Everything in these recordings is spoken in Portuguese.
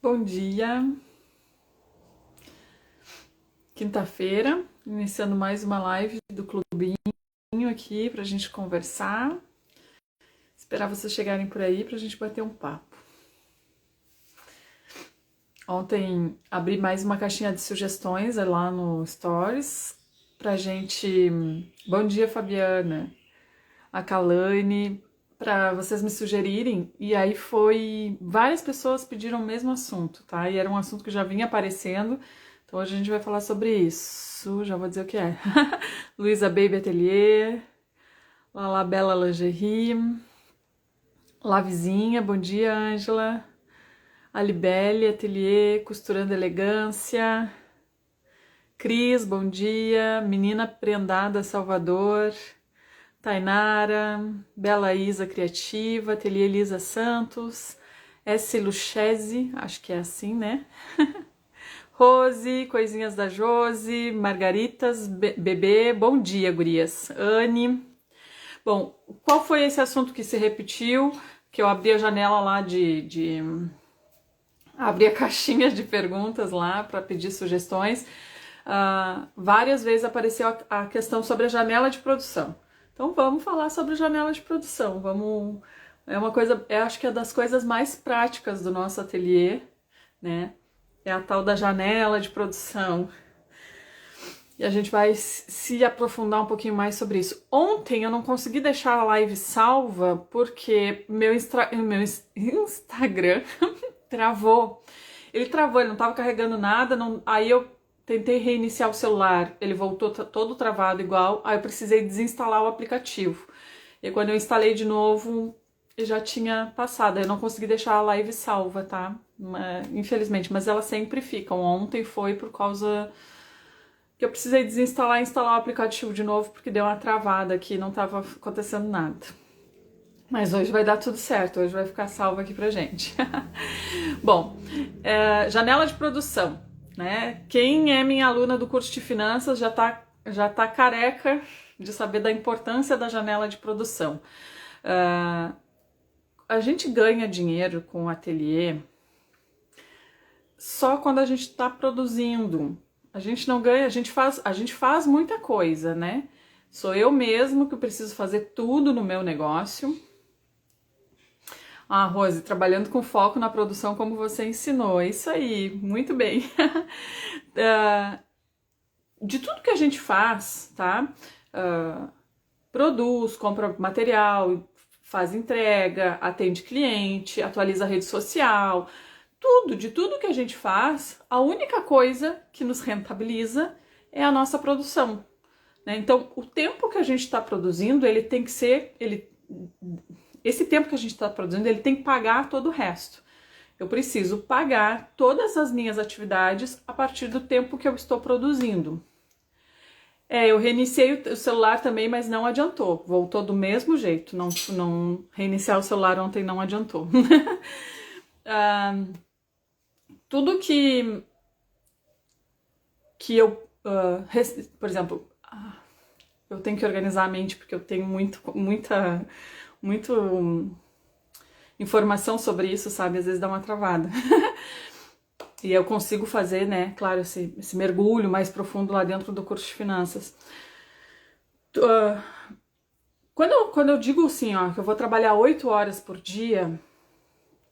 Bom dia, quinta-feira, iniciando mais uma live do Clubinho aqui pra gente conversar. Esperar vocês chegarem por aí pra gente bater um papo. Ontem abri mais uma caixinha de sugestões lá no Stories pra gente. Bom dia, Fabiana, a Kalane, pra vocês me sugerirem. E aí várias pessoas pediram o mesmo assunto, tá? E era um assunto que já vinha aparecendo. Então hoje a gente vai falar sobre isso, já vou dizer o que é. Luísa Baby Atelier, Lala Bela Lingerie, Lavizinha, bom dia, Ângela, Alibele Atelier, Costurando Elegância, Cris, bom dia, Menina Prendada Salvador, Tainara, Bela Isa Criativa, Atelier Elisa Santos, S. Luchese, acho que é assim, né? Rose, Coisinhas da Josi, Margaritas, Bebê, bom dia, gurias. Anne. Bom, qual foi esse assunto que se repetiu? Que eu abri a janela lá abri a caixinha de perguntas lá para pedir sugestões. Várias vezes apareceu a questão sobre a janela de produção. Então vamos falar sobre a janela de produção. É uma coisa, eu acho que é das coisas mais práticas do nosso ateliê, né? É a tal da janela de produção. E a gente vai se aprofundar um pouquinho mais sobre isso. Ontem eu não consegui deixar a live salva porque meu Instagram travou. Ele travou, ele não estava carregando nada. Aí eu tentei reiniciar o celular, ele voltou todo travado igual. Aí eu precisei desinstalar o aplicativo. E quando eu instalei de novo, já tinha passado. Eu não consegui deixar a live salva, tá? Infelizmente, mas ela sempre fica. Ontem foi por causa que eu precisei desinstalar e instalar o aplicativo de novo porque deu uma travada aqui, não estava acontecendo nada. Mas hoje vai dar tudo certo, hoje vai ficar salvo aqui pra gente. Bom, janela de produção, né? Quem é minha aluna do curso de finanças já tá careca de saber da importância da janela de produção. A gente ganha dinheiro com o ateliê só quando a gente está produzindo. A gente não ganha, a gente faz muita coisa, né? Sou eu mesmo que preciso fazer tudo no meu negócio. Ah, Rose, trabalhando com foco na produção como você ensinou. É isso aí, muito bem. De tudo que a gente faz, tá? Produz, compra material, faz entrega, atende cliente, atualiza a rede social. De tudo que a gente faz, a única coisa que nos rentabiliza é a nossa produção, né? Então, o tempo que a gente está produzindo, ele tem que ser, esse tempo que a gente está produzindo, ele tem que pagar todo o resto. Eu preciso pagar todas as minhas atividades a partir do tempo que eu estou produzindo. Eu reiniciei o celular também, mas não adiantou. Voltou do mesmo jeito. Não reiniciar o celular ontem não adiantou. Tudo que eu, por exemplo, eu tenho que organizar a mente porque eu tenho muita informação sobre isso, sabe? Às vezes dá uma travada. E eu consigo fazer, né, claro, esse mergulho mais profundo lá dentro do curso de finanças. Quando eu digo assim, ó, que eu vou trabalhar 8 horas por dia,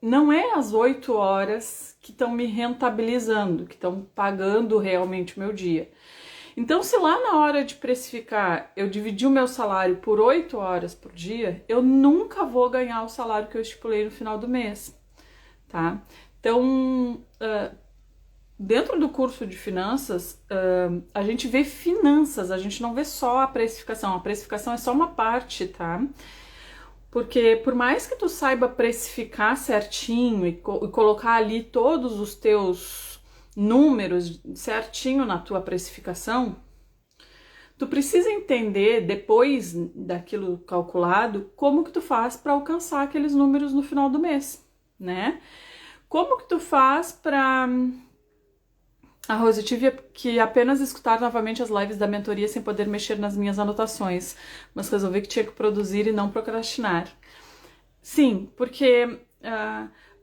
não é as 8 horas que estão me rentabilizando, que estão pagando realmente o meu dia. Então, se lá na hora de precificar eu dividir o meu salário por 8 horas por dia, eu nunca vou ganhar o salário que eu estipulei no final do mês, tá? Então, dentro do curso de finanças, a gente vê finanças, a gente não vê só a precificação. A precificação é só uma parte, tá? Porque por mais que tu saiba precificar certinho e colocar ali todos os teus números certinho na tua precificação, tu precisa entender, depois daquilo calculado, como que tu faz para alcançar aqueles números no final do mês, né? Como que tu faz para... A Rose, tive que apenas escutar novamente as lives da mentoria sem poder mexer nas minhas anotações, mas resolvi que tinha que produzir e não procrastinar. Sim, porque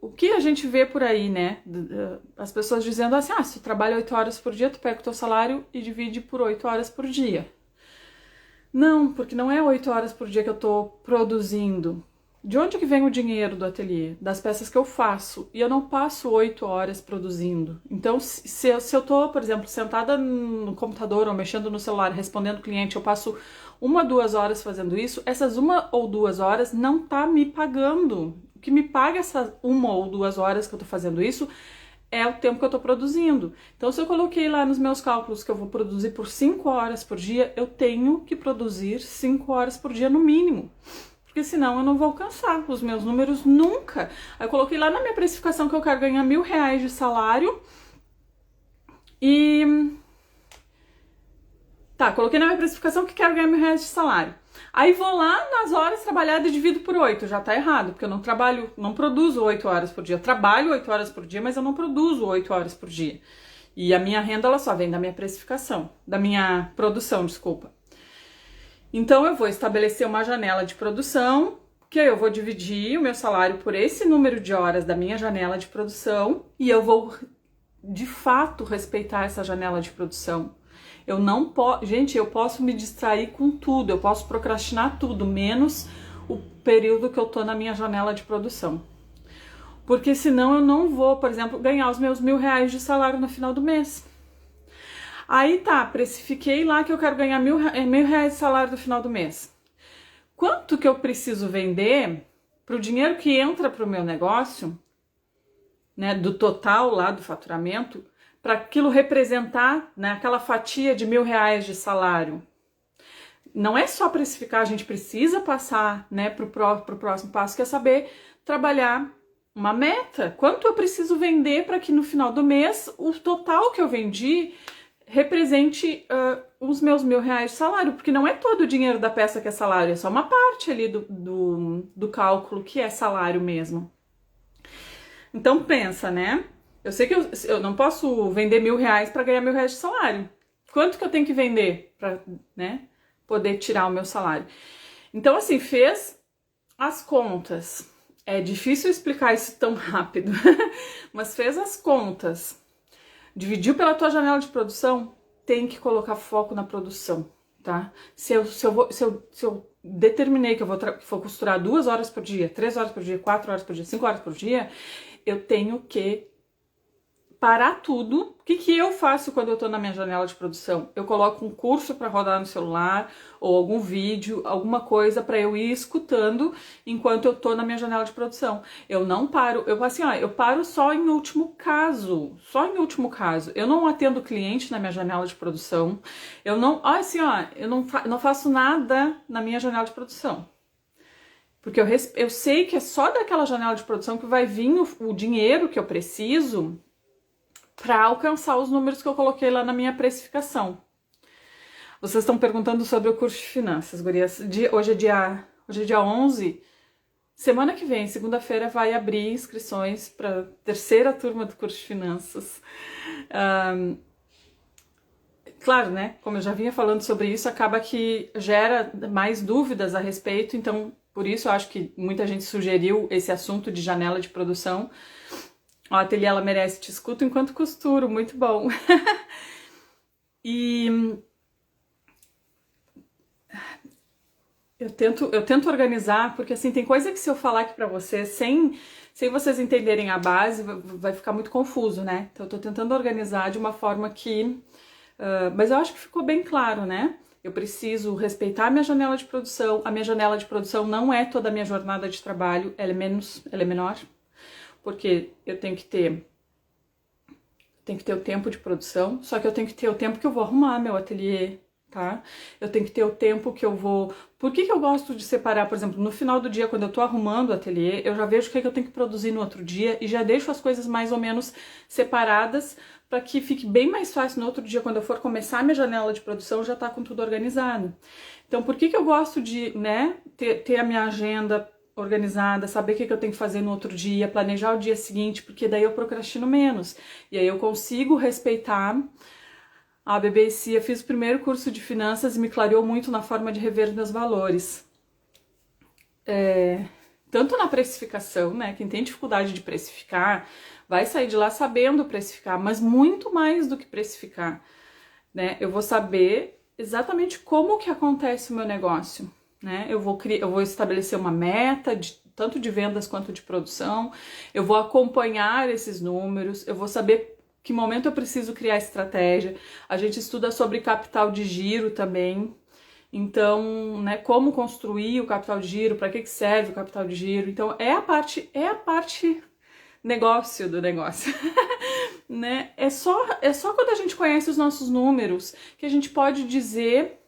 o que a gente vê por aí, né? As pessoas dizendo assim, se tu trabalha 8 horas por dia, tu pega o teu salário e divide por 8 horas por dia. Não, porque não é 8 horas por dia que eu tô produzindo. De onde que vem o dinheiro do ateliê? Das peças que eu faço. E eu não passo 8 horas produzindo. Então, se eu tô, por exemplo, sentada no computador ou mexendo no celular, respondendo o cliente, eu passo 1 ou 2 horas fazendo isso, essas 1 ou 2 horas não tá me pagando. O que me paga essas 1 ou 2 horas que eu tô fazendo isso é o tempo que eu tô produzindo. Então, se eu coloquei lá nos meus cálculos que eu vou produzir por 5 horas por dia, eu tenho que produzir 5 horas por dia no mínimo. Porque senão eu não vou alcançar os meus números nunca. Aí eu coloquei lá na minha precificação que eu quero ganhar R$1.000 de salário. E... Tá, coloquei na minha precificação que quero ganhar R$1.000 de salário. Aí vou lá nas horas trabalhadas e divido por 8. Já tá errado, porque eu não trabalho, não produzo 8 horas por dia. Eu trabalho 8 horas por dia, mas eu não produzo 8 horas por dia. E a minha renda, ela só vem da minha precificação, da minha produção, desculpa. Então eu vou estabelecer uma janela de produção, que eu vou dividir o meu salário por esse número de horas da minha janela de produção e eu vou, de fato, respeitar essa janela de produção. Eu não posso, gente, eu posso me distrair com tudo, eu posso procrastinar tudo, menos o período que eu tô na minha janela de produção. Porque senão eu não vou, por exemplo, ganhar os meus R$1.000 de salário no final do mês. Aí tá, precifiquei lá que eu quero ganhar R$1.000 de salário no final do mês. Quanto que eu preciso vender para o dinheiro que entra para o meu negócio, né, do total lá do faturamento, para aquilo representar, né, aquela fatia de R$1.000 de salário? Não é só precificar, a gente precisa passar, né, para o próximo passo, que é saber trabalhar uma meta. Quanto eu preciso vender para que no final do mês o total que eu vendi represente os meus R$1.000 de salário, porque não é todo o dinheiro da peça que é salário, é só uma parte ali do cálculo que é salário mesmo. Então pensa, né? Eu sei que eu não posso vender R$1.000 para ganhar R$1.000 de salário. Quanto que eu tenho que vender para, né, poder tirar o meu salário? Então, assim, fez as contas. É difícil explicar isso tão rápido, mas fez as contas. Dividiu pela tua janela de produção, tem que colocar foco na produção, tá? Se eu determinei que eu vou costurar 2 horas por dia, 3 horas por dia, 4 horas por dia, 5 horas por dia, eu tenho que parar tudo. O que eu faço quando eu tô na minha janela de produção? Eu coloco um curso para rodar no celular ou algum vídeo, alguma coisa para eu ir escutando enquanto eu tô na minha janela de produção. Eu não paro, eu paro só em último caso, Eu não atendo cliente na minha janela de produção. Eu não, não faço nada na minha janela de produção. Porque eu sei que é só daquela janela de produção que vai vir o dinheiro que eu preciso para alcançar os números que eu coloquei lá na minha precificação. Vocês estão perguntando sobre o curso de finanças, gurias. Hoje é dia 11. Semana que vem, segunda-feira, vai abrir inscrições para a 3ª turma do curso de finanças. Claro, né? Como eu já vinha falando sobre isso, acaba que gera mais dúvidas a respeito. Então, por isso, eu acho que muita gente sugeriu esse assunto de janela de produção. O ateliê Ela Merece Te Escuto enquanto costuro, muito bom. E eu tento organizar, porque assim, tem coisa que se eu falar aqui pra vocês, sem vocês entenderem a base, vai ficar muito confuso, né? Então eu tô tentando organizar de uma forma que... mas eu acho que ficou bem claro, né? Eu preciso respeitar a minha janela de produção. A minha janela de produção não é toda a minha jornada de trabalho, ela é menor. Porque eu tenho que ter o tempo de produção, só que eu tenho que ter o tempo que eu vou arrumar meu ateliê, tá? Eu tenho que ter o tempo que eu vou... Por que eu gosto de separar, por exemplo, no final do dia, quando eu tô arrumando o ateliê, eu já vejo o que eu tenho que produzir no outro dia e já deixo as coisas mais ou menos separadas para que fique bem mais fácil no outro dia, quando eu for começar a minha janela de produção, já tá com tudo organizado. Então, por que eu gosto de, né, ter a minha agenda organizada, saber o que eu tenho que fazer no outro dia, planejar o dia seguinte, porque daí eu procrastino menos. E aí eu consigo respeitar a BBC. Eu fiz o primeiro curso de finanças e me clareou muito na forma de rever meus valores. tanto na precificação, né? Quem tem dificuldade de precificar vai sair de lá sabendo precificar, mas muito mais do que precificar, né? Eu vou saber exatamente como que acontece o meu negócio, né? Eu vou estabelecer uma meta tanto de vendas quanto de produção, eu vou acompanhar esses números, eu vou saber que momento eu preciso criar estratégia. A gente estuda sobre capital de giro também. Então, né, como construir o capital de giro, para que serve o capital de giro. Então, é a parte negócio do negócio. Né? É só quando a gente conhece os nossos números que a gente pode dizer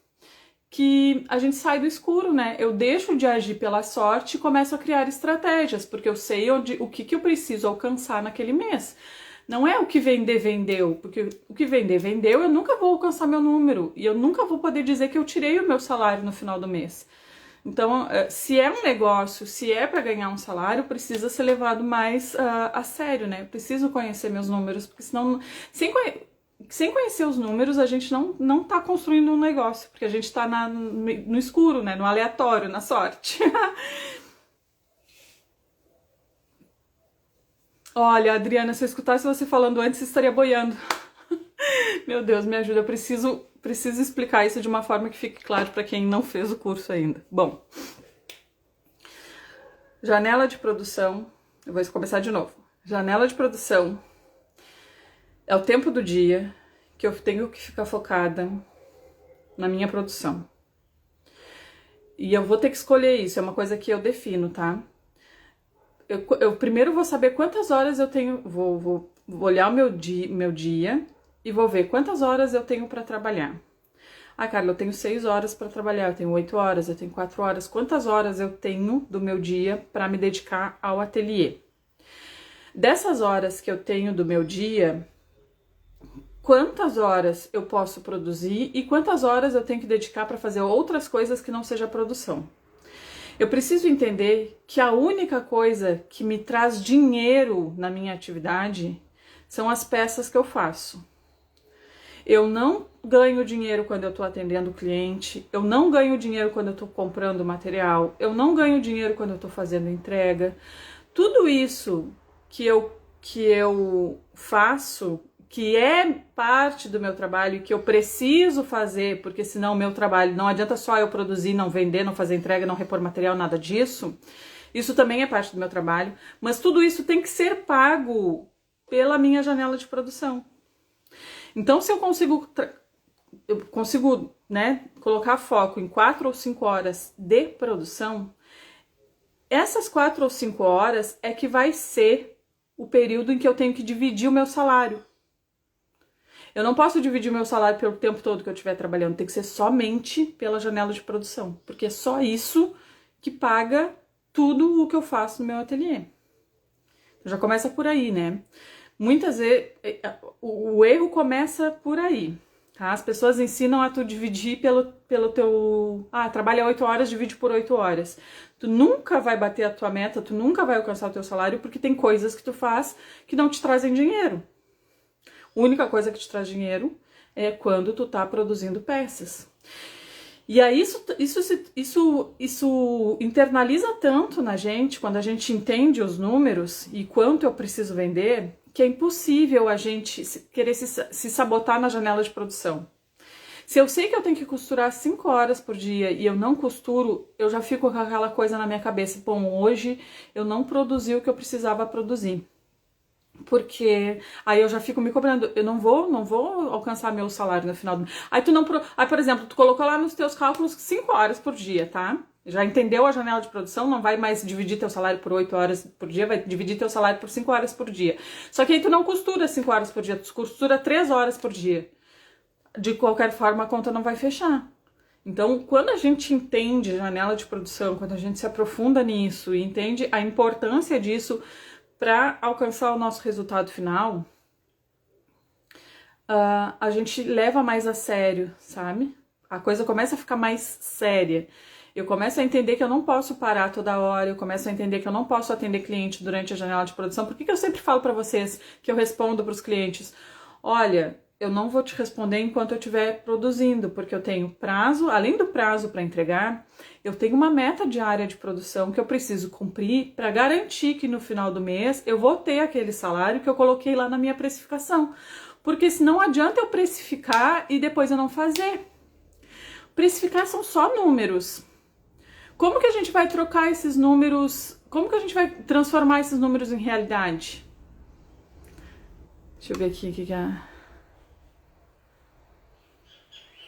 que a gente sai do escuro, né? Eu deixo de agir pela sorte e começo a criar estratégias, porque eu sei o que eu preciso alcançar naquele mês. Não é o que vender, vendeu, porque o que vender, vendeu, eu nunca vou alcançar meu número e eu nunca vou poder dizer que eu tirei o meu salário no final do mês. Então, se é um negócio, se é para ganhar um salário, precisa ser levado mais a sério, né? Eu preciso conhecer meus números, porque senão, sem conhecer os números, a gente não tá construindo um negócio, porque a gente tá no escuro, né? No aleatório, na sorte. Olha, Adriana, se eu escutasse você falando antes, estaria boiando. Meu Deus, me ajuda, eu preciso explicar isso de uma forma que fique claro para quem não fez o curso ainda. Bom, janela de produção, eu vou começar de novo. Janela de produção é o tempo do dia que eu tenho que ficar focada na minha produção. E eu vou ter que escolher isso, é uma coisa que eu defino, tá? Eu primeiro vou saber quantas horas eu tenho, vou olhar o meu dia e vou ver quantas horas eu tenho para trabalhar. Ah, Carla, eu tenho 6 horas para trabalhar, eu tenho 8 horas, eu tenho 4 horas. Quantas horas eu tenho do meu dia para me dedicar ao ateliê? Dessas horas que eu tenho do meu dia, quantas horas eu posso produzir e quantas horas eu tenho que dedicar para fazer outras coisas que não seja produção? Eu preciso entender que a única coisa que me traz dinheiro na minha atividade são as peças que eu faço. Eu não ganho dinheiro quando eu estou atendendo o cliente, eu não ganho dinheiro quando eu estou comprando material, eu não ganho dinheiro quando eu estou fazendo entrega. Tudo isso que eu faço, que é parte do meu trabalho e que eu preciso fazer, porque senão o meu trabalho não adianta só eu produzir, não vender, não fazer entrega, não repor material, nada disso. Isso também é parte do meu trabalho, mas tudo isso tem que ser pago pela minha janela de produção. Então, se eu consigo, né, colocar foco em 4 ou 5 horas de produção, essas 4 ou 5 horas é que vai ser o período em que eu tenho que dividir o meu salário. Eu não posso dividir o meu salário pelo tempo todo que eu estiver trabalhando, tem que ser somente pela janela de produção, porque é só isso que paga tudo o que eu faço no meu ateliê. Já começa por aí, né? Muitas vezes o erro começa por aí, tá? As pessoas ensinam a tu dividir pelo teu... Ah, trabalha 8 horas, divide por 8 horas. Tu nunca vai bater a tua meta, tu nunca vai alcançar o teu salário, porque tem coisas que tu faz que não te trazem dinheiro. A única coisa que te traz dinheiro é quando tu tá produzindo peças. E aí isso internaliza tanto na gente, quando a gente entende os números e quanto eu preciso vender, que é impossível a gente querer se sabotar na janela de produção. Se eu sei que eu tenho que costurar 5 horas por dia e eu não costuro, eu já fico com aquela coisa na minha cabeça, bom, hoje eu não produzi o que eu precisava produzir. Porque aí eu já fico me cobrando, eu não vou alcançar meu salário no final do mês. Aí, por exemplo, tu colocou lá nos teus cálculos 5 horas por dia, tá? Já entendeu a janela de produção, não vai mais dividir teu salário por 8 horas por dia, vai dividir teu salário por 5 horas por dia. Só que aí tu não costura 5 horas por dia, tu costura 3 horas por dia. De qualquer forma, a conta não vai fechar. Então, quando a gente entende janela de produção, quando a gente se aprofunda nisso e entende a importância disso para alcançar o nosso resultado final, a gente leva mais a sério, sabe? A coisa começa a ficar mais séria. Eu começo a entender que eu não posso parar toda hora, eu começo a entender que eu não posso atender cliente durante a janela de produção. Por que eu sempre falo para vocês que eu respondo para os clientes? Olha, eu não vou te responder enquanto eu estiver produzindo, porque eu tenho prazo, além do prazo para entregar, eu tenho uma meta diária de produção que eu preciso cumprir para garantir que no final do mês eu vou ter aquele salário que eu coloquei lá na minha precificação. Porque senão adianta eu precificar e depois eu não fazer. Precificar são só números. Como que a gente vai trocar esses números? Como que a gente vai transformar esses números em realidade? Deixa eu ver aqui o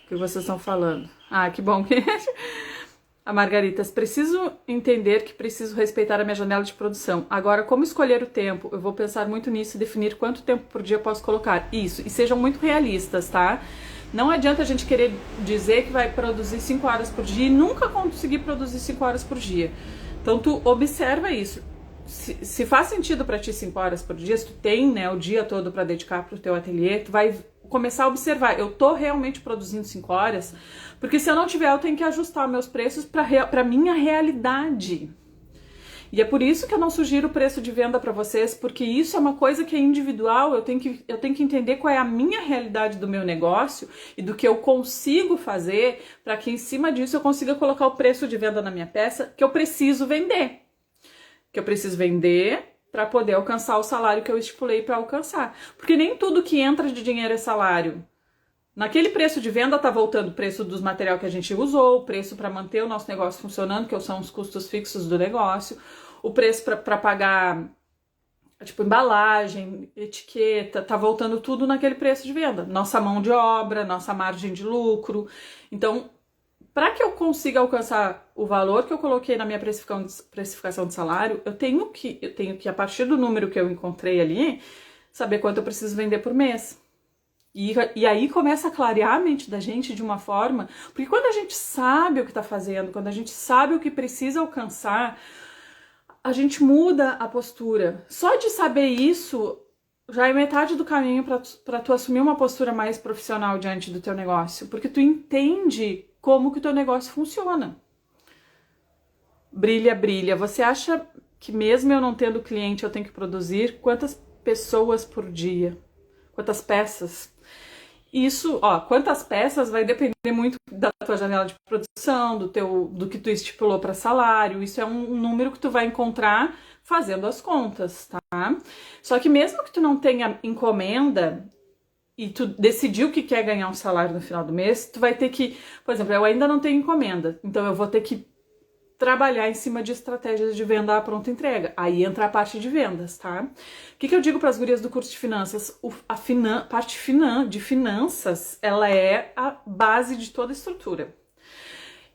que vocês estão falando. Ah, que bom que... A Margaritas, preciso entender que preciso respeitar a minha janela de produção. Agora, como escolher o tempo? Eu vou pensar muito nisso e definir quanto tempo por dia posso colocar. Isso, e sejam muito realistas, tá? Não adianta a gente querer dizer que vai produzir 5 horas por dia e nunca conseguir produzir 5 horas por dia. Então, tu observa isso. Se faz sentido para ti 5 horas por dia, se tu tem, né, o dia todo para dedicar pro teu ateliê, tu vai começar a observar, eu tô realmente produzindo 5 horas, porque se eu não tiver, eu tenho que ajustar meus preços para minha realidade. E é por isso que eu não sugiro o preço de venda para vocês, porque isso é uma coisa que é individual, eu tenho que entender qual é a minha realidade do meu negócio e do que eu consigo fazer para que em cima disso eu consiga colocar o preço de venda na minha peça que eu preciso vender. Que eu preciso vender para poder alcançar o salário que eu estipulei para alcançar. Porque nem tudo que entra de dinheiro é salário. Naquele preço de venda tá voltando o preço dos materiais que a gente usou, o preço para manter o nosso negócio funcionando, que são os custos fixos do negócio, o preço para pagar, tipo, embalagem, etiqueta, tá voltando tudo naquele preço de venda. Nossa mão de obra, nossa margem de lucro. Então, para que eu consiga alcançar o valor que eu coloquei na minha precificação de salário, eu tenho que, a partir do número que eu encontrei ali, saber quanto eu preciso vender por mês. E aí começa a clarear a mente da gente de uma forma... Porque quando a gente sabe o que está fazendo, quando a gente sabe o que precisa alcançar, a gente muda a postura. Só de saber isso já é metade do caminho para tu assumir uma postura mais profissional diante do teu negócio. Porque tu entende como que o teu negócio funciona. Brilha, brilha. Você acha que mesmo eu não tendo cliente, eu tenho que produzir quantas pessoas por dia? Quantas peças? Isso, ó, quantas peças vai depender muito da tua janela de produção, do que tu estipulou para salário. Isso é um número que tu vai encontrar fazendo as contas, tá? Só que mesmo que tu não tenha encomenda e tu decidiu que quer ganhar um salário no final do mês, tu vai ter que, por exemplo, eu ainda não tenho encomenda, então eu vou ter que trabalhar em cima de estratégias de venda à pronta entrega. Aí entra a parte de vendas, tá? O que eu digo para as gurias do curso de finanças? Parte de finanças, ela é a base de toda a estrutura.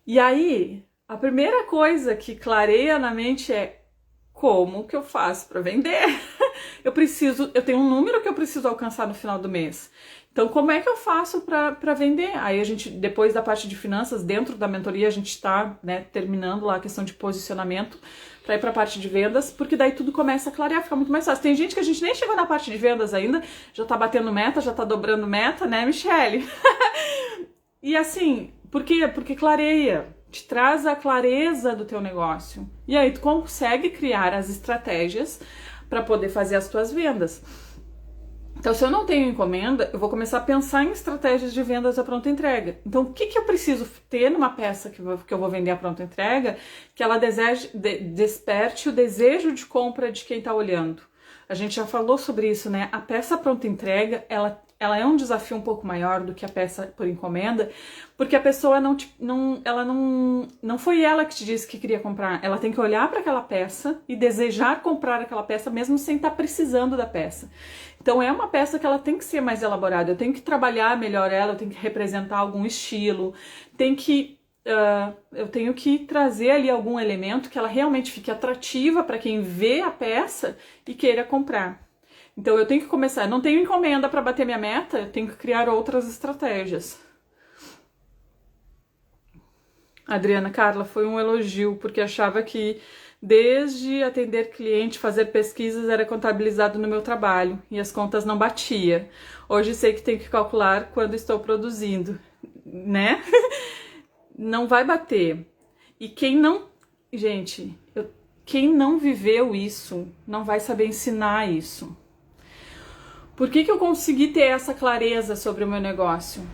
E aí, a primeira coisa que clareia na mente é como que eu faço para vender? Eu tenho um número que eu preciso alcançar no final do mês. Então, como é que eu faço para vender? Aí a gente, depois da parte de finanças, dentro da mentoria, a gente está, né, terminando lá a questão de posicionamento para ir para a parte de vendas, porque daí tudo começa a clarear, fica muito mais fácil. Tem gente que a gente nem chegou na parte de vendas ainda, já tá batendo meta, já tá dobrando meta, né, Michele? E assim, por quê? Porque clareia, te traz a clareza do teu negócio. E aí tu consegue criar as estratégias para poder fazer as tuas vendas. Então, se eu não tenho encomenda, eu vou começar a pensar em estratégias de vendas à pronta entrega. Então, o que eu preciso ter numa peça que eu vou vender à pronta entrega que ela desperte o desejo de compra de quem está olhando? A gente já falou sobre isso, né? A peça à pronta entrega, ela é um desafio um pouco maior do que a peça por encomenda, porque a pessoa não foi ela que te disse que queria comprar. Ela tem que olhar para aquela peça e desejar comprar aquela peça mesmo sem estar precisando da peça. Então é uma peça que ela tem que ser mais elaborada, eu tenho que trabalhar melhor ela, eu tenho que representar algum estilo, eu tenho que trazer ali algum elemento que ela realmente fique atrativa para quem vê a peça e queira comprar. Então eu tenho que começar, eu não tenho encomenda para bater minha meta, eu tenho que criar outras estratégias. Adriana, Carla, foi um elogio, porque achava que desde atender cliente, fazer pesquisas era contabilizado no meu trabalho e as contas não batia. Hoje sei que tenho que calcular quando estou produzindo, né? Não vai bater. E quem não viveu isso, não vai saber ensinar isso. Por que que eu consegui ter essa clareza sobre o meu negócio?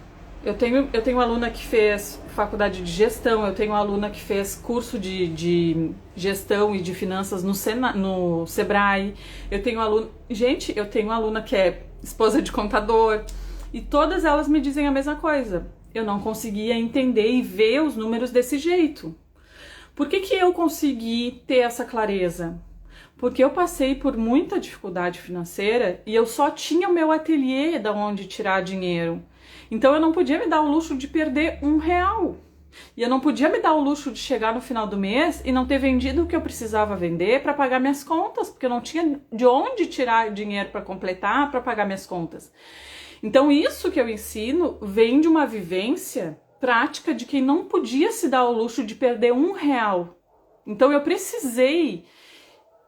Eu tenho aluna que fez faculdade de gestão, eu tenho aluna que fez curso de gestão e de finanças no Sebrae, eu tenho aluna... Gente, eu tenho aluna que é esposa de contador, e todas elas me dizem a mesma coisa. Eu não conseguia entender e ver os números desse jeito. Por que que eu consegui ter essa clareza? Porque eu passei por muita dificuldade financeira e eu só tinha o meu ateliê da onde tirar dinheiro. Então eu não podia me dar o luxo de perder R$1. E eu não podia me dar o luxo de chegar no final do mês e não ter vendido o que eu precisava vender para pagar minhas contas, porque eu não tinha de onde tirar dinheiro para completar, para pagar minhas contas. Então isso que eu ensino vem de uma vivência prática de quem não podia se dar o luxo de perder R$1. Então eu precisei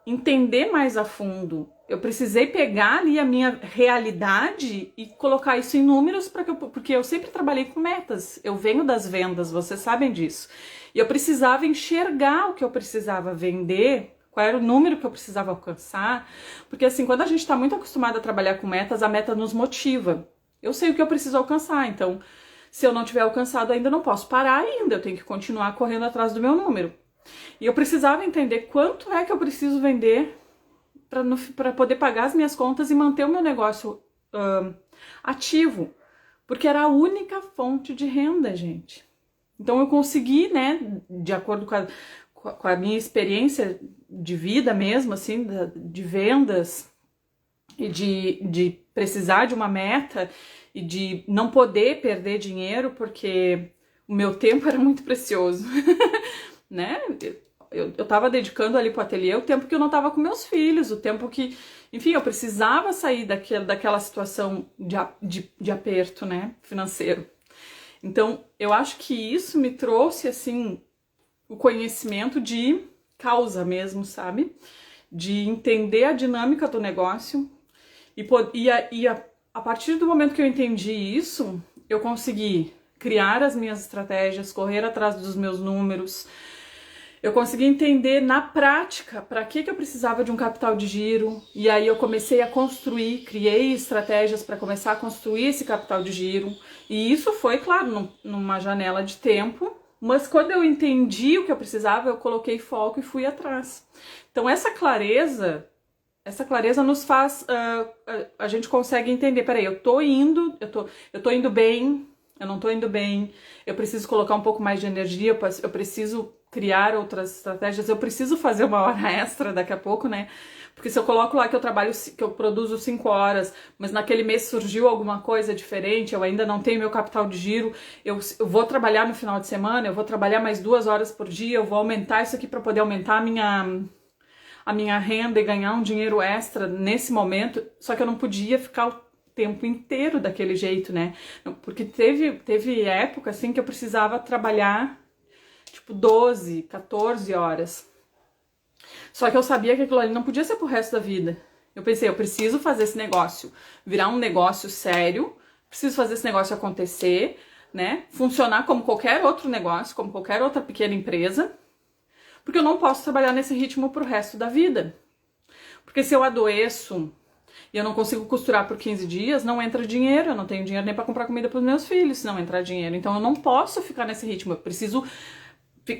entender mais a fundo. Eu precisei pegar ali a minha realidade e colocar isso em números porque eu sempre trabalhei com metas. Eu venho das vendas, vocês sabem disso. E eu precisava enxergar o que eu precisava vender, qual era o número que eu precisava alcançar. Porque assim, quando a gente está muito acostumado a trabalhar com metas, a meta nos motiva. Eu sei o que eu preciso alcançar, então se eu não tiver alcançado ainda, não posso parar ainda. Eu tenho que continuar correndo atrás do meu número. E eu precisava entender quanto é que eu preciso vender para poder pagar as minhas contas e manter o meu negócio ativo, porque era a única fonte de renda, gente. Então eu consegui, né, de acordo com a minha experiência de vida mesmo, assim, de vendas e de precisar de uma meta e de não poder perder dinheiro, porque o meu tempo era muito precioso, né? Eu tava dedicando ali pro ateliê o tempo que eu não tava com meus filhos, o tempo que, enfim, eu precisava sair daquela situação de aperto, né, financeiro. Então, eu acho que isso me trouxe, assim, o conhecimento de causa mesmo, sabe? De entender a dinâmica do negócio a partir do momento que eu entendi isso, eu consegui criar as minhas estratégias, correr atrás dos meus números. Eu consegui entender na prática para que eu precisava de um capital de giro, e aí eu comecei a construir, criei estratégias para começar a construir esse capital de giro, e isso foi, claro, numa janela de tempo, mas quando eu entendi o que eu precisava, eu coloquei foco e fui atrás. Então essa clareza nos faz, a gente consegue entender, peraí, eu tô indo bem, eu não tô indo bem, eu preciso colocar um pouco mais de energia, eu preciso criar outras estratégias, eu preciso fazer uma hora extra daqui a pouco, né? Porque se eu coloco lá que eu trabalho, que eu produzo 5 horas, mas naquele mês surgiu alguma coisa diferente, eu ainda não tenho meu capital de giro, eu vou trabalhar no final de semana, eu vou trabalhar mais 2 horas por dia, eu vou aumentar isso aqui para poder aumentar a minha renda e ganhar um dinheiro extra nesse momento, só que eu não podia ficar o tempo inteiro daquele jeito, né? Porque teve época, assim, que eu precisava trabalhar tipo 12, 14 horas. Só que eu sabia que aquilo ali não podia ser pro resto da vida. Eu pensei, eu preciso fazer esse negócio virar um negócio sério, preciso fazer esse negócio acontecer, né? Funcionar como qualquer outro negócio, como qualquer outra pequena empresa, porque eu não posso trabalhar nesse ritmo pro resto da vida. Porque se eu adoeço e eu não consigo costurar por 15 dias, não entra dinheiro, eu não tenho dinheiro nem para comprar comida para os meus filhos se não entrar dinheiro. Então eu não posso ficar nesse ritmo,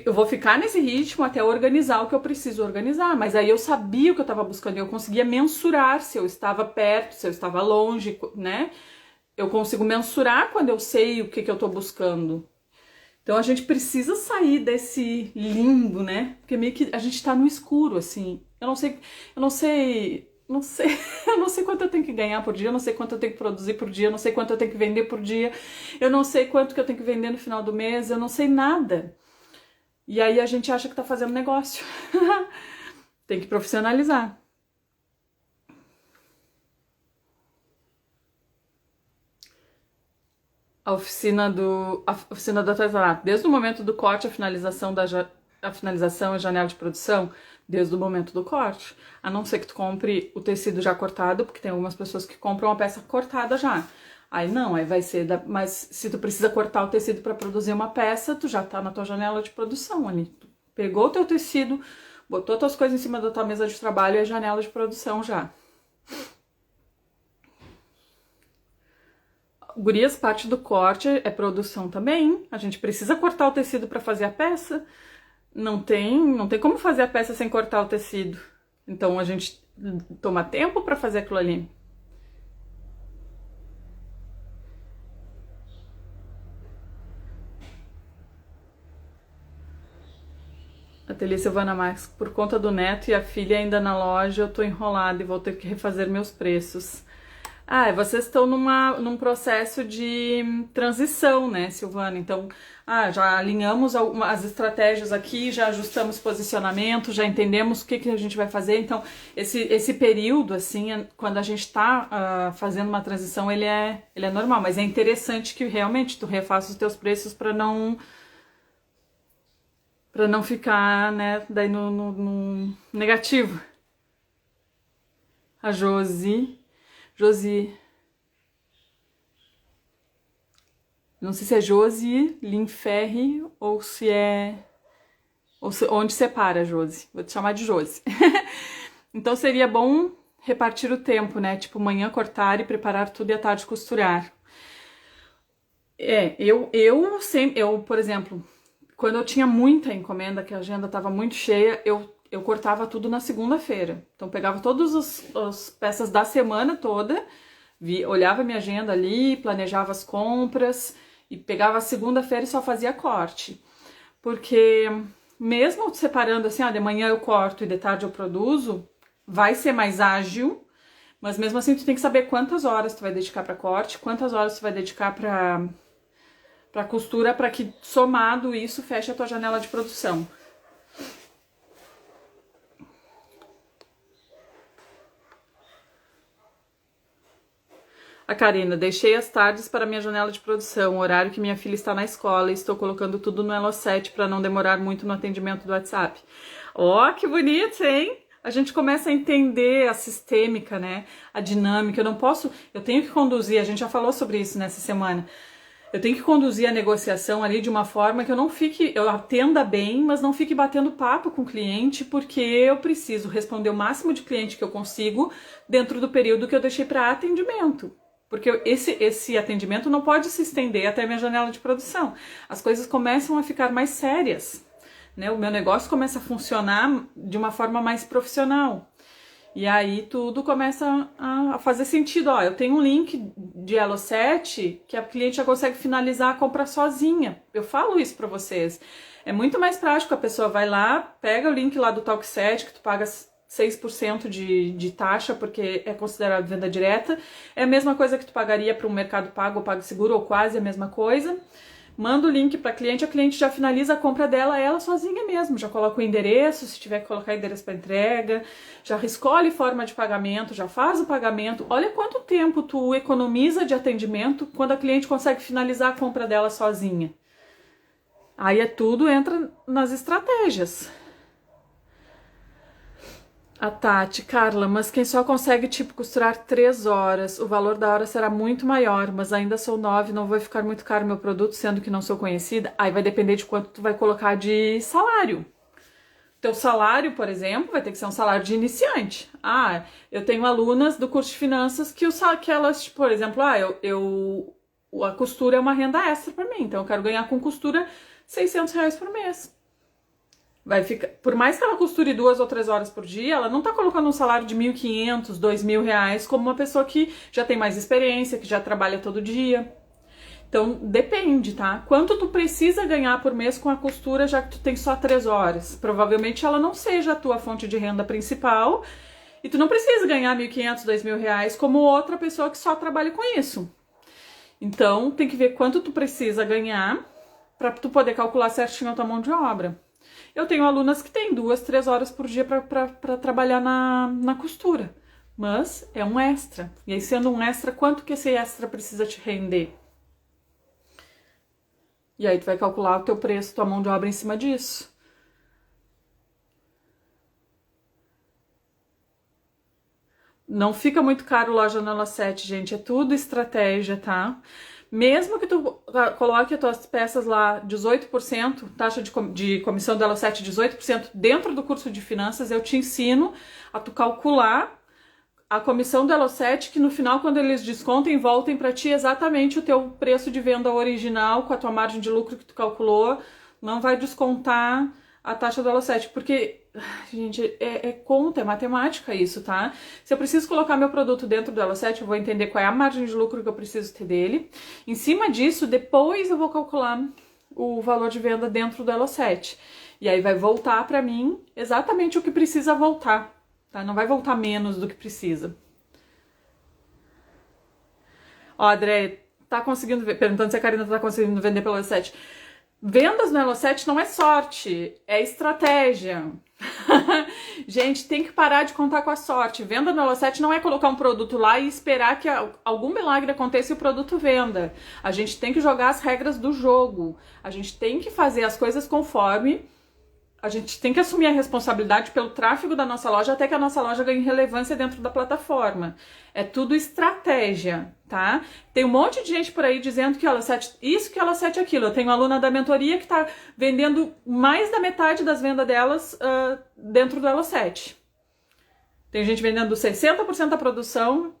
eu vou ficar nesse ritmo até organizar o que eu preciso organizar, mas aí eu sabia o que eu estava buscando, eu conseguia mensurar se eu estava perto, se eu estava longe, né? Eu consigo mensurar quando eu sei o que eu estou buscando. Então a gente precisa sair desse limbo, né? Porque meio que a gente tá no escuro, assim. Eu não sei eu não sei quanto eu tenho que ganhar por dia, eu não sei quanto eu tenho que produzir por dia, eu não sei quanto eu tenho que vender por dia, eu não sei quanto que eu tenho que vender no final do mês, eu não sei nada. E aí a gente acha que tá fazendo negócio. Tem que profissionalizar. A oficina do artesanato, desde o momento do corte, a finalização e janela de produção, desde o momento do corte. A não ser que tu compre o tecido já cortado, porque tem algumas pessoas que compram a peça cortada já. Aí não, aí vai ser, mas se tu precisa cortar o tecido para produzir uma peça, tu já tá na tua janela de produção ali. Tu pegou o teu tecido, botou tuas coisas em cima da tua mesa de trabalho e é janela de produção já. Gurias, parte do corte é produção também. A gente precisa cortar o tecido para fazer a peça. Não tem como fazer a peça sem cortar o tecido. Então a gente toma tempo para fazer aquilo ali. Ateliê Silvana Max, por conta do neto e a filha ainda na loja, eu tô enrolada e vou ter que refazer meus preços. Vocês estão num processo de transição, né, Silvana? Então, já alinhamos as estratégias aqui, já ajustamos posicionamento, já entendemos o que a gente vai fazer. Então, esse período, assim, quando a gente está fazendo uma transição, ele é normal, mas é interessante que realmente tu refaça os teus preços para não ficar, né, daí no negativo. A Josi, não sei se é Josi Linferri ou se é... onde separa, Josi. Vou te chamar de Josi. Então seria bom repartir o tempo, né? Tipo, manhã cortar e preparar tudo e à tarde costurar. Eu, por exemplo, quando eu tinha muita encomenda, que a agenda estava muito cheia, eu cortava tudo na segunda-feira. Então pegava todas as peças da semana toda, olhava minha agenda ali, planejava as compras e pegava a segunda-feira e só fazia corte. Porque mesmo separando assim, de manhã eu corto e de tarde eu produzo, vai ser mais ágil, mas mesmo assim tu tem que saber quantas horas tu vai dedicar para corte, quantas horas tu vai dedicar para costura, para que somado isso feche a tua janela de produção. A Karina, deixei as tardes para minha janela de produção, horário que minha filha está na escola e estou colocando tudo no Elo7 para não demorar muito no atendimento do WhatsApp. Ó, que bonito, hein? A gente começa a entender a sistêmica, né? A dinâmica. Eu tenho que conduzir, a gente já falou sobre isso nessa semana. Eu tenho que conduzir a negociação ali de uma forma que eu atenda bem, mas não fique batendo papo com o cliente, porque eu preciso responder o máximo de cliente que eu consigo dentro do período que eu deixei para atendimento. Porque esse atendimento não pode se estender até a minha janela de produção. As coisas começam a ficar mais sérias, né? O meu negócio começa a funcionar de uma forma mais profissional. E aí tudo começa a fazer sentido. Ó, eu tenho um link de Elo7 que a cliente já consegue finalizar a compra sozinha. Eu falo isso para vocês. É muito mais prático, a pessoa vai lá, pega o link lá do Talk7, que tu paga 6% de taxa, porque é considerado venda direta. É a mesma coisa que tu pagaria para um Mercado Pago ou PagSeguro, ou quase a mesma coisa. Manda o link para a cliente já finaliza a compra dela, ela sozinha mesmo. Já coloca o endereço, se tiver que colocar endereço para entrega, já escolhe forma de pagamento, já faz o pagamento. Olha quanto tempo tu economiza de atendimento quando a cliente consegue finalizar a compra dela sozinha. Aí tudo entra nas estratégias. A Tati, Carla, mas quem só consegue costurar 3 horas, o valor da hora será muito maior, mas ainda sou 9, não vai ficar muito caro meu produto, sendo que não sou conhecida. Aí vai depender de quanto tu vai colocar de salário. Teu salário, por exemplo, vai ter que ser um salário de iniciante. Eu tenho alunas do curso de finanças que elas, por exemplo, a costura é uma renda extra para mim, então eu quero ganhar com costura R$600 por mês. Vai ficar, por mais que ela costure 2 ou 3 horas por dia, ela não tá colocando um salário de R$1.500, R$2.000, como uma pessoa que já tem mais experiência, que já trabalha todo dia. Então, depende, tá? Quanto tu precisa ganhar por mês com a costura, já que tu tem só 3 horas? Provavelmente ela não seja a tua fonte de renda principal e tu não precisa ganhar R$1.500, R$2.000 como outra pessoa que só trabalha com isso. Então, tem que ver quanto tu precisa ganhar para tu poder calcular certinho a tua mão de obra. Eu tenho alunas que têm 2, 3 horas por dia para trabalhar na costura, mas é um extra. E aí, sendo um extra, quanto que esse extra precisa te render? E aí tu vai calcular o teu preço, tua mão de obra em cima disso. Não fica muito caro loja no Elo7, gente, é tudo estratégia, tá? Mesmo que tu coloque as tuas peças lá 18%, taxa de comissão do Elo7 18% dentro do curso de finanças, eu te ensino a tu calcular a comissão do Elo7, que no final, quando eles descontem, voltem para ti exatamente o teu preço de venda original, com a tua margem de lucro que tu calculou, não vai descontar a taxa do Elo7, porque, gente, é conta, é matemática isso, tá? Se eu preciso colocar meu produto dentro do Elo7, eu vou entender qual é a margem de lucro que eu preciso ter dele. Em cima disso, depois eu vou calcular o valor de venda dentro do Elo7. E aí vai voltar para mim exatamente o que precisa voltar. Tá? Não vai voltar menos do que precisa. Ó, André, tá conseguindo ver, perguntando se a Karina tá conseguindo vender pelo Elo7. Vendas no Elo7 não é sorte, é estratégia. Gente, tem que parar de contar com a sorte. Venda no Elo7 não é colocar um produto lá e esperar que algum milagre aconteça e o produto venda. A gente tem que jogar as regras do jogo. A gente tem que fazer as coisas conforme... A gente tem que assumir a responsabilidade pelo tráfego da nossa loja até que a nossa loja ganhe relevância dentro da plataforma. É tudo estratégia, tá? Tem um monte de gente por aí dizendo que Elo7 isso, que Elo7 aquilo. Eu tenho uma aluna da mentoria que tá vendendo mais da metade das vendas delas dentro do Elo7. Tem gente vendendo 60% da produção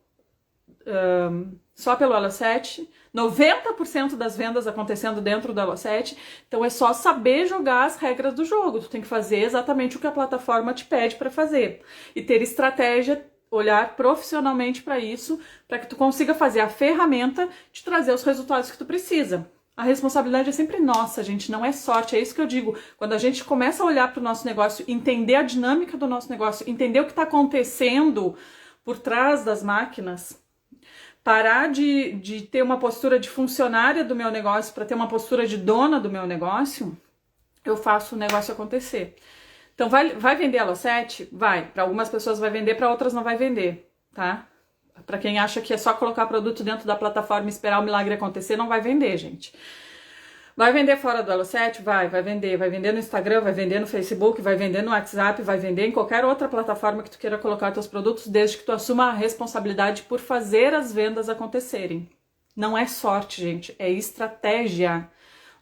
só pelo Elo7, 90% das vendas acontecendo dentro do Elo7, então é só saber jogar as regras do jogo, tu tem que fazer exatamente o que a plataforma te pede para fazer, e ter estratégia, olhar profissionalmente para isso, para que tu consiga fazer a ferramenta de trazer os resultados que tu precisa. A responsabilidade é sempre nossa, gente, não é sorte, é isso que eu digo, quando a gente começa a olhar para o nosso negócio, entender a dinâmica do nosso negócio, entender o que está acontecendo por trás das máquinas, parar de ter uma postura de funcionária do meu negócio para ter uma postura de dona do meu negócio, eu faço o negócio acontecer. Então, vai vender Elo7? Vai. Para algumas pessoas vai vender, para outras não vai vender, tá? Para quem acha que é só colocar produto dentro da plataforma e esperar o milagre acontecer, não vai vender, gente. Vai vender fora do Elo7? Vai vender. Vai vender no Instagram, vai vender no Facebook, vai vender no WhatsApp, vai vender em qualquer outra plataforma que tu queira colocar teus produtos, desde que tu assuma a responsabilidade por fazer as vendas acontecerem. Não é sorte, gente, é estratégia.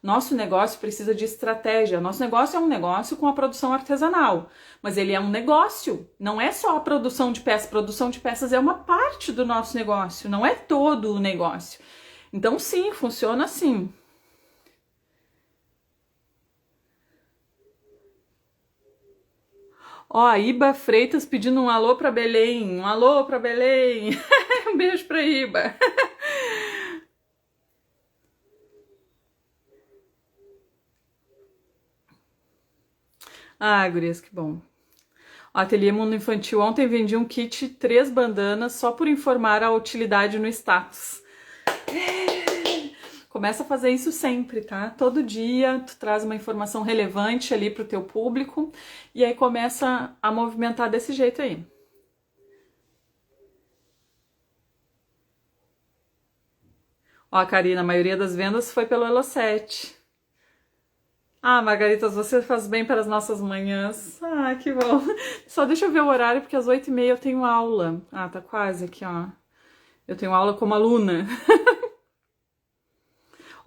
Nosso negócio precisa de estratégia. Nosso negócio é um negócio com a produção artesanal, mas ele é um negócio, não é só a produção de peças. Produção de peças é uma parte do nosso negócio, não é todo o negócio. Então, sim, funciona assim. Ó, a Iba Freitas pedindo um alô pra Belém. Um alô pra Belém. Um beijo pra Iba. Ah, gurias, que bom. O Ateliê Mundo Infantil ontem vendi um kit 3 bandanas só por informar a utilidade no status. Começa a fazer isso sempre, tá? Todo dia tu traz uma informação relevante ali pro teu público e aí começa a movimentar desse jeito aí. Ó, Karina, a maioria das vendas foi pelo Elo7. Ah, Margaritas, você faz bem para as nossas manhãs. Ah, que bom. Só deixa eu ver o horário, porque às 8h30 eu tenho aula. Ah, tá quase aqui, ó. Eu tenho aula como aluna.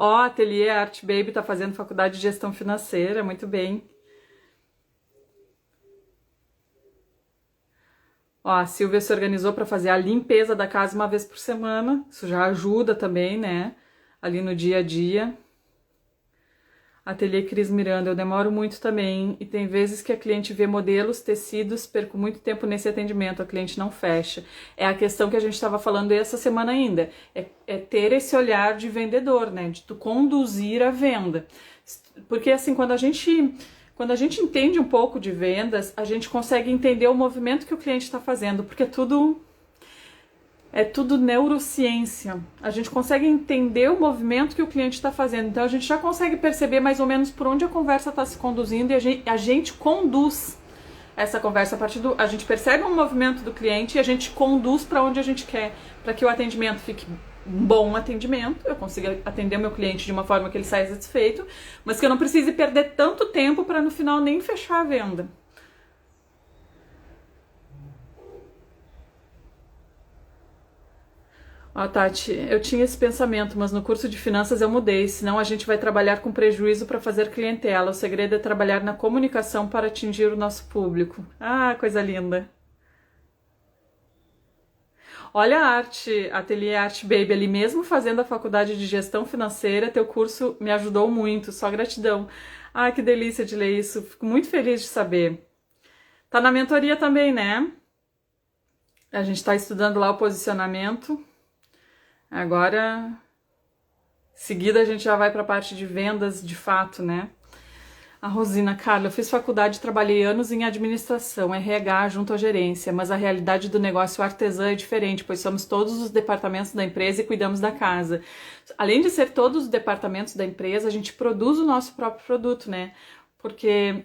Ó, Ateliê Art Baby tá fazendo faculdade de gestão financeira, muito bem. Ó, a Silvia se organizou para fazer a limpeza da casa uma vez por semana. Isso já ajuda também, né? Ali no dia a dia. Ateliê Cris Miranda, eu demoro muito também. E tem vezes que a cliente vê modelos, tecidos, perco muito tempo nesse atendimento, a cliente não fecha. É a questão que a gente estava falando essa semana ainda. É ter esse olhar de vendedor, né? De tu conduzir a venda. Porque assim, quando a gente entende um pouco de vendas, a gente consegue entender o movimento que o cliente está fazendo, porque é tudo neurociência. A gente consegue entender o movimento que o cliente está fazendo, então a gente já consegue perceber mais ou menos por onde a conversa está se conduzindo e a gente conduz essa conversa a gente percebe um movimento do cliente e a gente conduz para onde a gente quer, para que o atendimento fique um bom atendimento, eu consiga atender o meu cliente de uma forma que ele saia satisfeito, mas que eu não precise perder tanto tempo para no final nem fechar a venda. Ó, Tati, eu tinha esse pensamento, mas no curso de finanças eu mudei, senão a gente vai trabalhar com prejuízo para fazer clientela. O segredo é trabalhar na comunicação para atingir o nosso público. Ah, coisa linda. Olha a arte, Ateliê Art Baby ali mesmo fazendo a faculdade de gestão financeira, teu curso me ajudou muito, só gratidão. Ai, que delícia de ler isso, fico muito feliz de saber. Tá na mentoria também, né? A gente tá estudando lá o posicionamento. Agora, em seguida a gente já vai para a parte de vendas de fato, né? A Rosina, Carla, eu fiz faculdade e trabalhei anos em administração, RH, junto à gerência, mas a realidade do negócio artesã é diferente, pois somos todos os departamentos da empresa e cuidamos da casa. Além de ser todos os departamentos da empresa, a gente produz o nosso próprio produto, né? Porque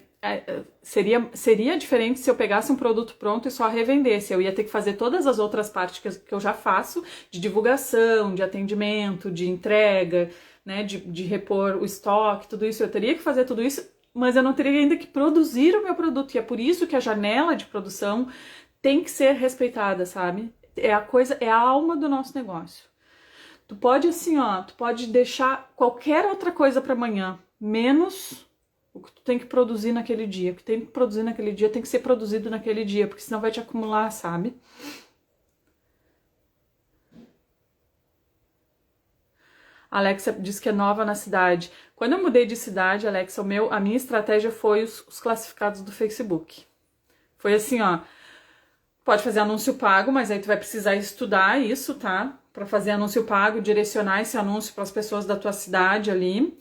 seria diferente se eu pegasse um produto pronto e só revendesse. Eu ia ter que fazer todas as outras partes que eu já faço, de divulgação, de atendimento, de entrega, né, de repor o estoque, tudo isso. Eu teria que fazer tudo isso, mas eu não teria ainda que produzir o meu produto. E é por isso que a janela de produção tem que ser respeitada, sabe? É a alma do nosso negócio. Tu pode assim, ó, tu pode deixar qualquer outra coisa para amanhã, menos o que tu tem que produzir naquele dia. O que tem que produzir naquele dia tem que ser produzido naquele dia, porque senão vai te acumular, sabe? A Alexa diz que é nova na cidade. Quando eu mudei de cidade, Alexa, a minha estratégia foi os classificados do Facebook. Foi assim, ó, pode fazer anúncio pago, mas aí tu vai precisar estudar isso, tá? Para fazer anúncio pago, direcionar esse anúncio para as pessoas da tua cidade ali.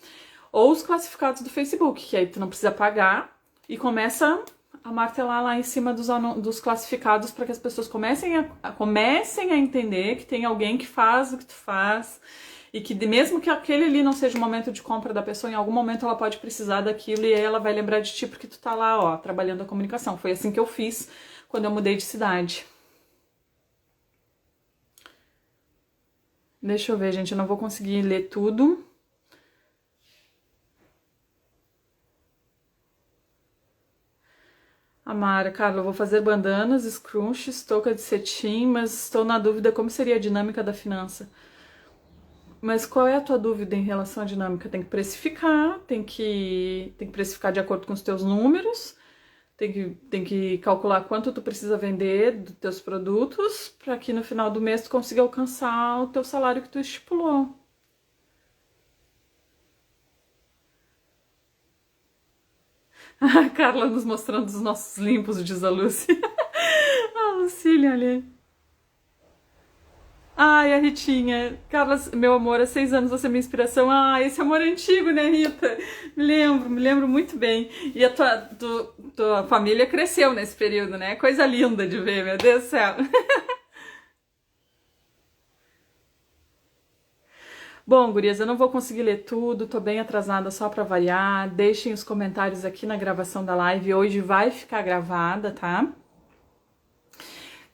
Ou os classificados do Facebook, que aí tu não precisa pagar e começa a martelar lá em cima dos classificados para que as pessoas comecem a entender que tem alguém que faz o que tu faz e que mesmo que aquele ali não seja o momento de compra da pessoa, em algum momento ela pode precisar daquilo e aí ela vai lembrar de ti porque tu tá lá, ó, trabalhando a comunicação. Foi assim que eu fiz quando eu mudei de cidade. Deixa eu ver, gente, eu não vou conseguir ler tudo. Amara, Carla, eu vou fazer bandanas, scrunchies, touca de cetim, mas estou na dúvida como seria a dinâmica da finança. Mas qual é a tua dúvida em relação à dinâmica? Tem que precificar, tem que precificar de acordo com os teus números, tem que calcular quanto tu precisa vender dos teus produtos para que no final do mês tu consiga alcançar o teu salário que tu estipulou. A Carla nos mostrando os nossos limpos, diz a Lucy. A Lucília ali. Ai, a Ritinha. Carla, meu amor, há 6 anos você é minha inspiração. Ah, esse amor é antigo, né, Rita? Me lembro muito bem. E a tua família cresceu nesse período, né? Coisa linda de ver, meu Deus do céu. Bom, gurias, eu não vou conseguir ler tudo, tô bem atrasada só pra variar. Deixem os comentários aqui na gravação da live. Hoje vai ficar gravada, tá?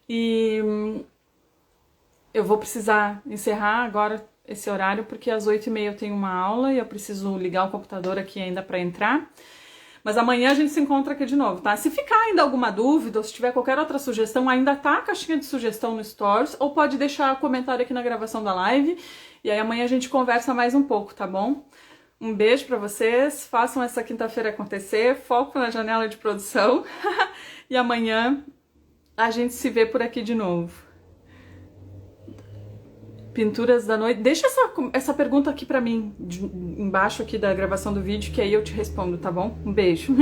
E eu vou precisar encerrar agora esse horário, porque às 8h30 eu tenho uma aula e eu preciso ligar o computador aqui ainda para entrar. Mas amanhã a gente se encontra aqui de novo, tá? Se ficar ainda alguma dúvida ou se tiver qualquer outra sugestão, ainda tá a caixinha de sugestão no Stories, ou pode deixar comentário aqui na gravação da live. E aí amanhã a gente conversa mais um pouco, tá bom? Um beijo para vocês, façam essa quinta-feira acontecer, foco na janela de produção e amanhã a gente se vê por aqui de novo. Pinturas da noite. Deixa essa pergunta aqui pra mim, embaixo aqui da gravação do vídeo, que aí eu te respondo, tá bom? Um beijo.